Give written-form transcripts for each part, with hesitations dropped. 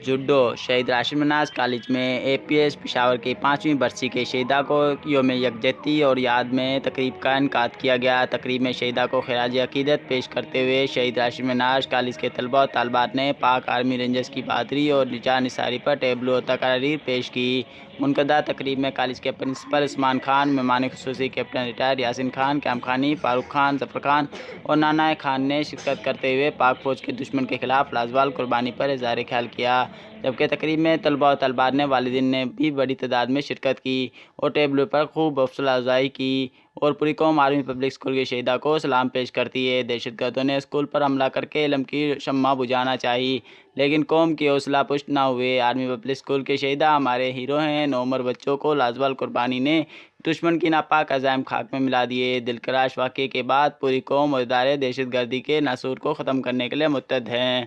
Judo شہید Rashid مناز college میں APS Peshawar کی 5ویں برسی کے شہیداء کو یوم یکجہتی اور یاد میں تقریب کا انعقاد کیا گیا۔ تقریب میں شہیداء کو خراج عقیدت پیش کرتے ہوئے شہید راشد مناز کالج کے طلباء و طالبات نے پاک آرمی رینجرز کی بہادری اور جاں نثاری پر ٹیبلو و تقاریر پیش کی۔ منعقدہ تقریب میں کالج کے پرنسپل عثمان خان، مہمان خصوصی کیپٹن ریٹائر یاسین خان، قیام خانی، فاروق خان، ظفر خان اور نانا خان نے شرکت کرتے ہوئے پاک فوج کے دشمن کے خلاف لازوال قربانی پر اظہار خیال کیا، جبکہ تقریب میں طلباء و طالبات نے والدین نے بھی بڑی تعداد میں شرکت کی اور ٹیبلو پر خوب حوصلہ افزائی کی اور پوری قوم آرمی پبلک اسکول کے شہیداء کو سلام پیش کرتی ہے۔ دہشت گردوں نے اسکول پر حملہ کر کے علم کی شمع بجھانا چاہی، لیکن قوم کی حوصلہ پشت نہ ہوئے۔ آرمی پبلک اسکول کے شہیداء ہمارے ہیرو ہیں۔ نوعمر بچوں کو لازوال قربانی نے دشمن کی ناپاک عزائم خاک میں ملا دیے۔ دلکراش واقعے کے بعد پوری قوم اور ادارے دہشت گردی کے ناسور کو ختم کرنے کے لیے متحد ہیں۔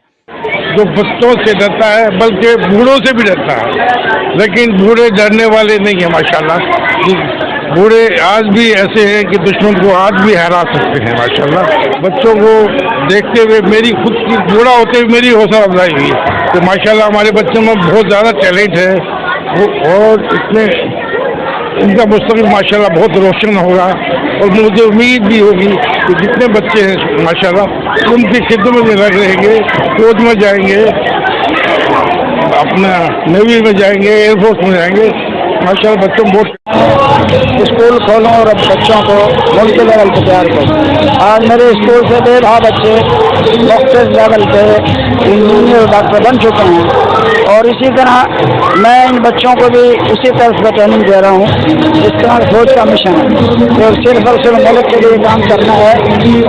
جو بچوں سے ڈرتا ہے بلکہ بوڑھوں سے بھی ڈرتا ہے، لیکن بوڑھے ڈرنے والے نہیں ہیں ماشاءاللہ۔ بوڑھے آج بھی ایسے ہیں کہ دشمن کو آج بھی ہرا سکتے ہیں ماشاءاللہ۔ بچوں کو دیکھتے ہوئے میری خود کی بوڑھا ہوتے ہوئے میری حوصلہ افزائی ہوئی کہ ماشاءاللہ ہمارے بچوں میں بہت زیادہ ٹیلنٹ ہے اور ان کا مستقبل ماشاءاللہ بہت روشن ہوگا، اور مجھے امید بھی ہوگی کہ جتنے بچے ہیں ماشاءاللہ ان کی خدمت میں لگ رہیں گے، فوج میں جائیں گے، اپنا نیوی میں جائیں گے، ایئر فورس میں جائیں گے ماشاءاللہ۔ بچوں بہت اسکول کھولوں اور اب بچوں کو ملک لیول پہ تیار کروں۔ آج میرے اسکول سے 1.5 بچے مختلف لیول پہ انجینئر اور ڈاکٹر بن چکے ہیں، اور اسی طرح میں ان بچوں کو بھی اسی طرح سے ٹریننگ دے رہا ہوں جس طرح فوج کا مشن ہے، جو صرف اور صرف ملک کے لیے کام کرنا ہے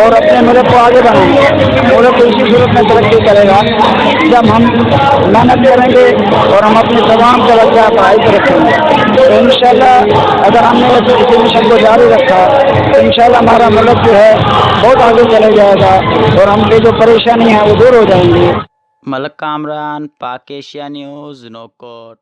اور اپنے ملک کو آگے بڑھانا ہے۔ ملک اسی صورت میں ترقی کرے گا جب ہم محنت کریں گے اور ہم اپنی تمام توجہ پڑھائی پہ رکھیں گے۔ تو انشاءاللہ اگر ہم نے اسی مشن کو جاری رکھا تو انشاءاللہ ہمارا ملک جو ہے بہت آگے چلے جائے گا اور ہم کی جو پریشانی ہے وہ دور ہو جائیں گی۔ ملک کامران، پاک ایشیا نیوز، نوکوٹ۔